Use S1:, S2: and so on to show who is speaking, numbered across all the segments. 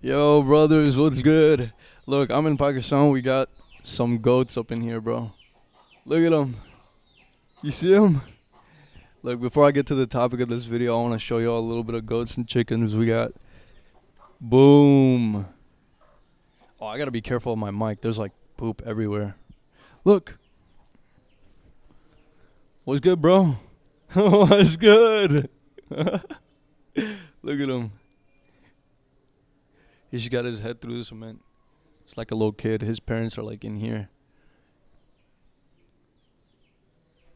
S1: Yo, brothers, what's good? Look, I'm in Pakistan. We got some goats up in here, bro. Look at them. You see them? Look, before I get to the topic of this video, I want to show y'all a little bit of goats and chickens we got. Boom. Oh, I got to be careful of my mic. There's like poop everywhere. Look. What's good, bro? What's good? Look at him. He just got his head through the cement. It's like a little kid. His parents are like in here.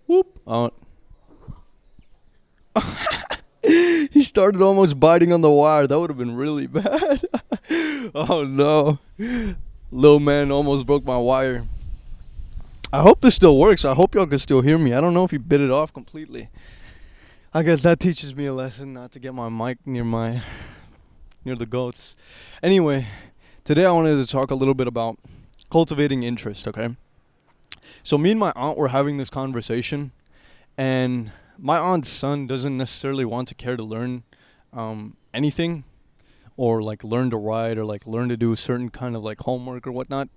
S1: Whoop. Oh. He started almost biting on the wire. That would have been really bad. Oh no. Little man almost broke my wire. I hope this still works. I hope y'all can still hear me. I don't know if he bit it off completely. I guess that teaches me a lesson not to get my mic near the goats. Anyway, today I wanted to talk a little bit about cultivating interest, okay? So me and my aunt were having this conversation, and my aunt's son doesn't necessarily want to care to learn anything, or like learn to write, or like learn to do a certain kind of like homework or whatnot.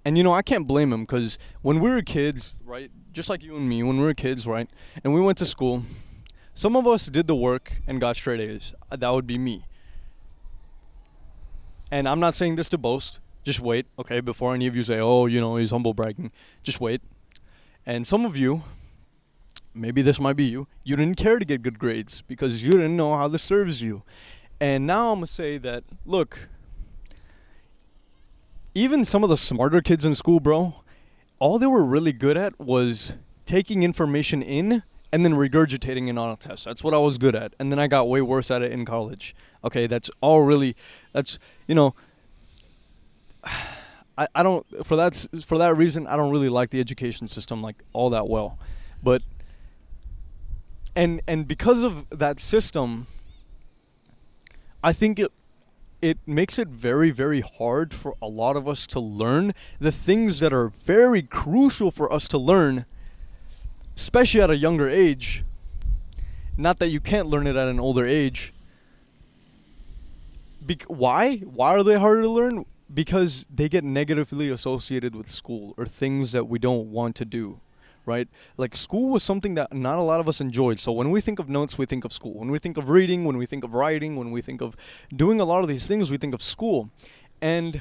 S1: And I can't blame him, because when we were kids, right, just like you and me, when we were kids, right, and we went to school, some of us did the work and got straight A's. That would be me. And I'm not saying this to boast. Just wait, okay, before any of you say, oh, he's humble bragging. Just wait. And some of you, maybe this might be you didn't care to get good grades because you didn't know how this serves you. And now I'm going to say that, look, even some of the smarter kids in school, bro, all they were really good at was taking information in and then regurgitating it on a test. That's what I was good at. And then I got way worse at it in college. Okay, that's I don't, for that reason, I don't really like the education system like all that well. But, and because of that system, I think it makes it very, very hard for a lot of us to learn the things that are very crucial for us to learn, especially at a younger age. Not that you can't learn it at an older age. Why? Why are they harder to learn? Because they get negatively associated with school or things that we don't want to do, right? Like school was something that not a lot of us enjoyed. So when we think of notes, we think of school. When we think of reading, when we think of writing, when we think of doing a lot of these things, we think of school. And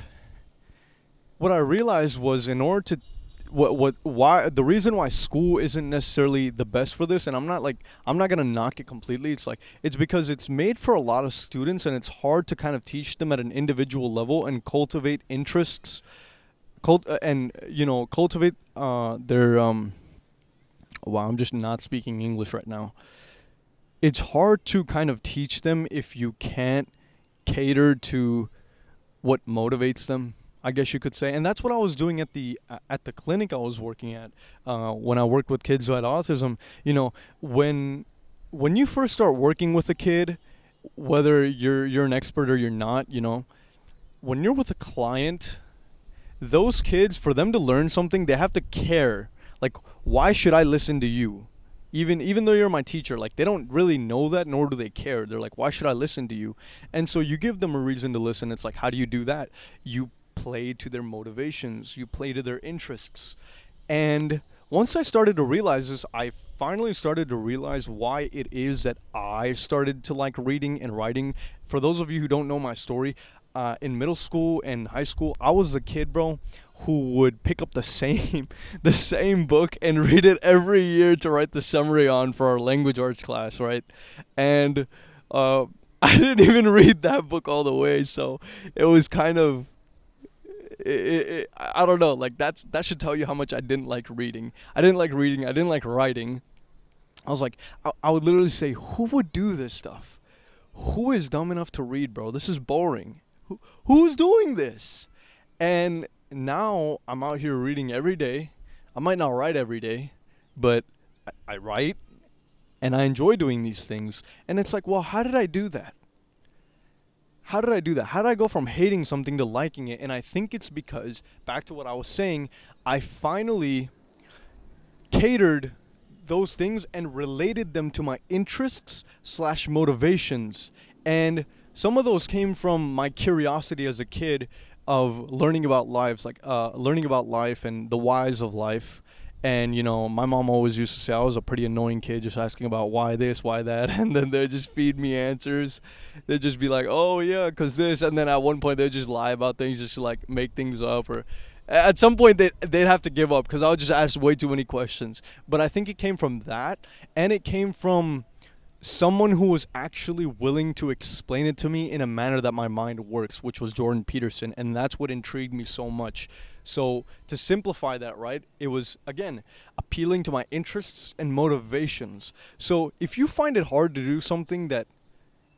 S1: what I realized was in order to why the reason why school isn't necessarily the best for this, and I'm not gonna knock it completely. It's because it's made for a lot of students, and it's hard to kind of teach them at an individual level and cultivate interests, cultivate their wow, I'm just not speaking English right now. It's hard to kind of teach them if you can't cater to what motivates them, I guess you could say. And that's what I was doing at the clinic I was working at when I worked with kids who had autism. When you first start working with a kid, whether you're an expert or you're not, when you're with a client, those kids, for them to learn something, they have to care. Like, why should I listen to you? Even though you're my teacher, like, they don't really know that, nor do they care. They're like, why should I listen to you? And so you give them a reason to listen. It's like, how do you do that? You play to their motivations. You play to their interests. And once I started to realize this, I finally started to realize why it is that I started to like reading and writing. For those of you who don't know my story, in middle school and high school, I was the kid, bro, who would pick up the same book and read it every year to write the summary on for our language arts class, right? And I didn't even read that book all the way, so it was kind of, I don't know, like that should tell you how much I didn't like reading. I didn't like reading. I didn't like writing. I was like, I would literally say, who would do this stuff? Who is dumb enough to read, bro? This is boring. Who's doing this? And now I'm out here reading every day. I might not write every day, but I write, and I enjoy doing these things. And it's like, well, how did I do that? How did I do that? How did I go from hating something to liking it? And I think it's because, back to what I was saying, I finally catered those things and related them to my interests / motivations. And some of those came from my curiosity as a kid of learning about learning about life and the whys of life. And my mom always used to say I was a pretty annoying kid, just asking about why this, why that, and then they'd just feed me answers. They'd just be like, "Oh yeah, 'cause this," and then at one point they'd just lie about things, just to, like, make things up, or at some point they'd have to give up because I would just ask way too many questions. But I think it came from that, and it came from someone who was actually willing to explain it to me in a manner that my mind works, which was Jordan Peterson, and that's what intrigued me so much. So to simplify that, right, it was, again, appealing to my interests and motivations. So if you find it hard to do something that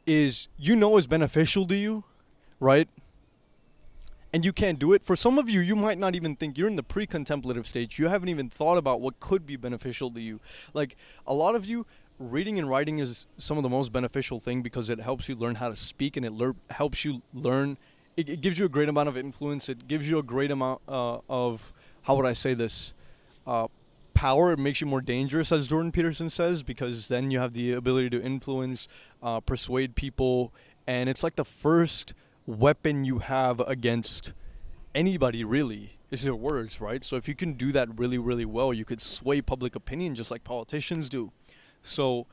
S1: is beneficial to you, right, and you can't do it, for some of you, you might not even think, you're in the pre-contemplative stage. You haven't even thought about what could be beneficial to you. Like, a lot of you, reading and writing is some of the most beneficial thing because it helps you learn how to speak, and it helps you learn. It gives you a great amount of influence. It gives you a great amount of, how would I say this, power. It makes you more dangerous, as Jordan Peterson says, because then you have the ability to influence, persuade people, and it's like the first weapon you have against anybody, really, is your words, right? So if you can do that really, really well, you could sway public opinion just like politicians do. So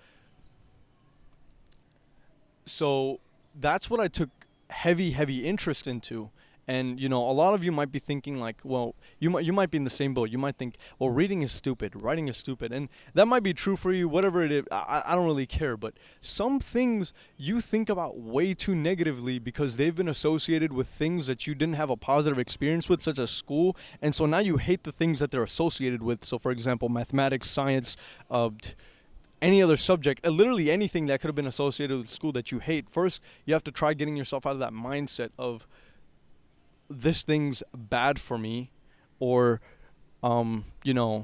S1: that's what I took heavy interest into. And a lot of you might be thinking, like, well, you might be in the same boat. You might think, well, reading is stupid, writing is stupid, and that might be true for you. Whatever it is, I don't really care. But some things you think about way too negatively because they've been associated with things that you didn't have a positive experience with, such as school, and so now you hate the things that they're associated with. So, for example, mathematics, science, any other subject, literally anything that could have been associated with school that you hate. First, you have to try getting yourself out of that mindset of, this thing's bad for me, or I don't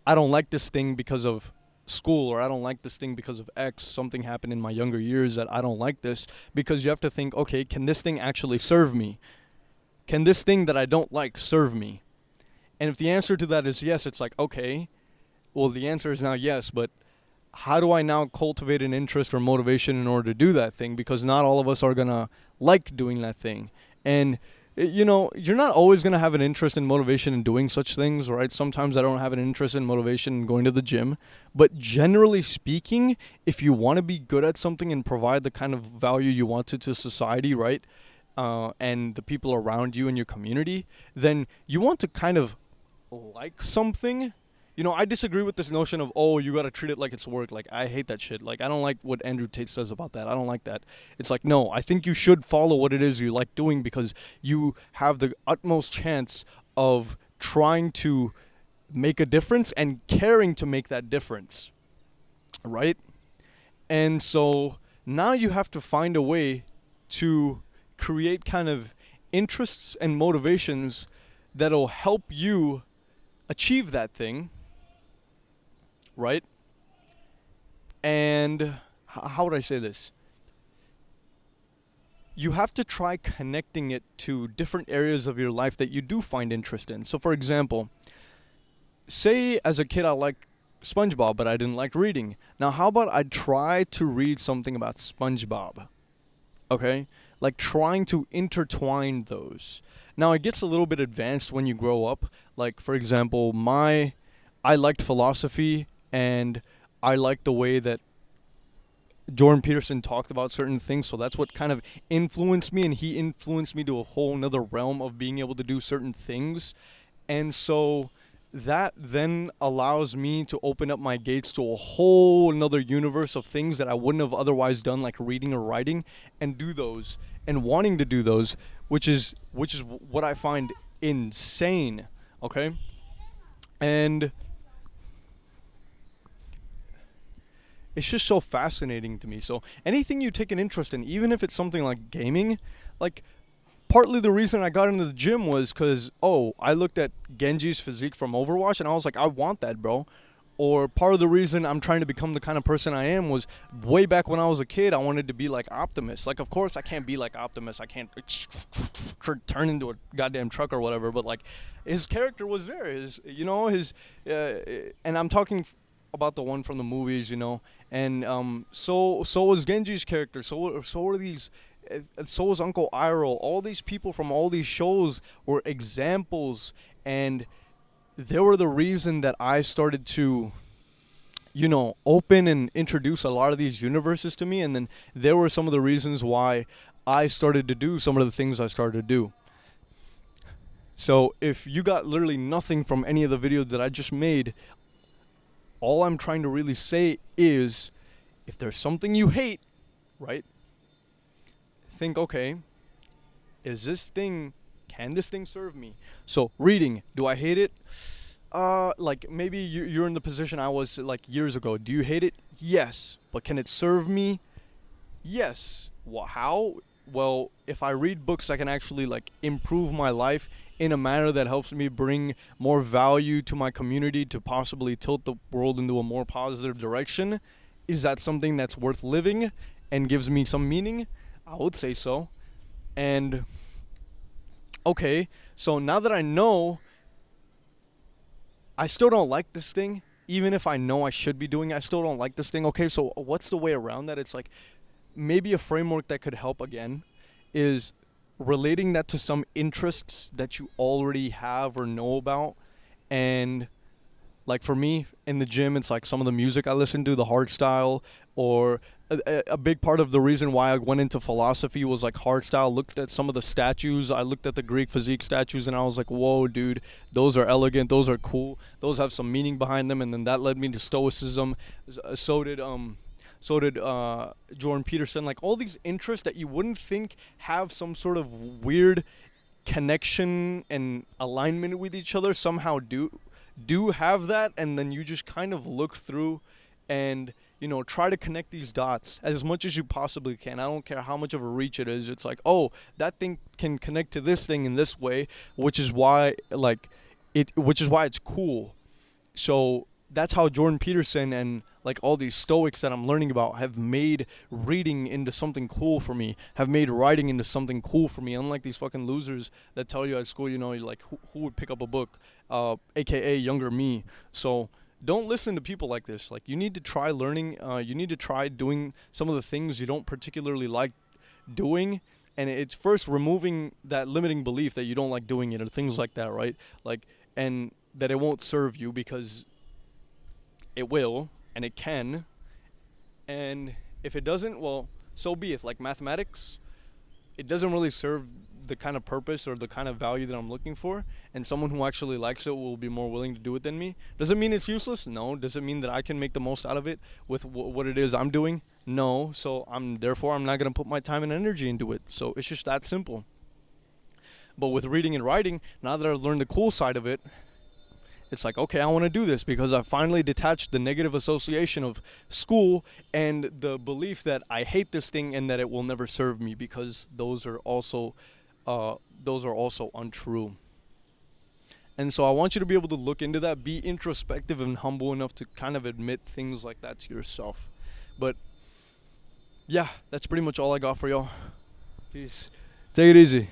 S1: like this thing because of school, or I don't like this thing because of X. Something happened in my younger years that I don't like this, because you have to think, okay, can this thing actually serve me? Can this thing that I don't like serve me? And if the answer to that is yes, it's like, okay, well, the answer is now yes, but how do I now cultivate an interest or motivation in order to do that thing? Because not all of us are going to like doing that thing. And, you're not always going to have an interest and motivation in doing such things, right? Sometimes I don't have an interest and motivation in going to the gym. But generally speaking, if you want to be good at something and provide the kind of value you want to society, right, and the people around you and your community, then you want to kind of like something. I disagree with this notion of, oh, you got to treat it like it's work. Like, I hate that shit. Like, I don't like what Andrew Tate says about that. I don't like that. It's like, no, I think you should follow what it is you like doing, because you have the utmost chance of trying to make a difference and caring to make that difference, right? And so now you have to find a way to create kind of interests and motivations that'll help you achieve that thing, right? And how would I say this? You have to try connecting it to different areas of your life that you do find interest in. So, for example, say as a kid I liked SpongeBob, but I didn't like reading. Now, how about I try to read something about SpongeBob? Okay? Like, trying to intertwine those. Now, it gets a little bit advanced when you grow up. Like, for example, I liked philosophy, and I liked the way that Jordan Peterson talked about certain things, so that's what kind of influenced me, and he influenced me to a whole nother realm of being able to do certain things. And so that then allows me to open up my gates to a whole nother universe of things that I wouldn't have otherwise done, like reading or writing, and do those, and wanting to do those, which is what I find insane, okay? And it's just so fascinating to me. So anything you take an interest in, even if it's something like gaming, like partly the reason I got into the gym was because, I looked at Genji's physique from Overwatch and I was like, I want that, bro. Or part of the reason I'm trying to become the kind of person I am was way back when I was a kid, I wanted to be like Optimus. Like, of course, I can't be like Optimus. I can't turn into a goddamn truck or whatever. But, like, his character was there. And I'm talking about the one from the movies, and so was Genji's character. So were these. So was Uncle Iroh. All these people from all these shows were examples, and they were the reason that I started to, open and introduce a lot of these universes to me. And then there were some of the reasons why I started to do some of the things I started to do. So if you got literally nothing from any of the videos that I just made, all I'm trying to really say is, if there's something you hate, right? Think, okay, can this thing serve me? So reading, do I hate it? Like maybe you're in the position I was like years ago. Do you hate it? Yes. But can it serve me? Yes. Well, how? Well, if I read books, I can actually like improve my life in a manner that helps me bring more value to my community, to possibly tilt the world into a more positive direction. Is that something that's worth living and gives me some meaning? I would say so. And okay, so now that I know, I still don't like this thing. Even if I know I should be doing it, I still don't like this thing. Okay, so what's the way around that? It's like maybe a framework that could help again is relating that to some interests that you already have or know about. And like for me in the gym, it's like some of the music I listen to, the hard style, or a big part of the reason why I went into philosophy was like hard style. Looked at some of the statues. I looked at the Greek physique statues and I was like, whoa, dude, those are elegant. Those are cool. Those have some meaning behind them. And then that led me to stoicism. So did Jordan Peterson. Like all these interests that you wouldn't think have some sort of weird connection and alignment with each other somehow do have that. And then you just kind of look through and try to connect these dots as much as you possibly can. I don't care how much of a reach it is. It's like, oh, that thing can connect to this thing in this way, which is why it's cool. So that's how Jordan Peterson and like all these Stoics that I'm learning about have made reading into something cool for me, have made writing into something cool for me. Unlike these fucking losers that tell you at school, like who would pick up a book, aka younger me. So don't listen to people like this. Like you need to try learning. You need to try doing some of the things you don't particularly like doing. And it's first removing that limiting belief that you don't like doing it or things like that, right? Like, and that it won't serve you, because it will and it can. And if it doesn't, well, so be it. Like mathematics, it doesn't really serve the kind of purpose or the kind of value that I'm looking for, and someone who actually likes it will be more willing to do it than me. Does it mean it's useless? No. Does it mean that I can make the most out of it with what it is I'm doing? No. So I'm not going to put my time and energy into it. So it's just that simple. But with reading and writing, now that I've learned the cool side of it, it's like, okay, I want to do this because I finally detached the negative association of school and the belief that I hate this thing and that it will never serve me, because those are also untrue. And so I want you to be able to look into that, be introspective and humble enough to kind of admit things like that to yourself. But yeah, that's pretty much all I got for y'all. Peace. Take it easy.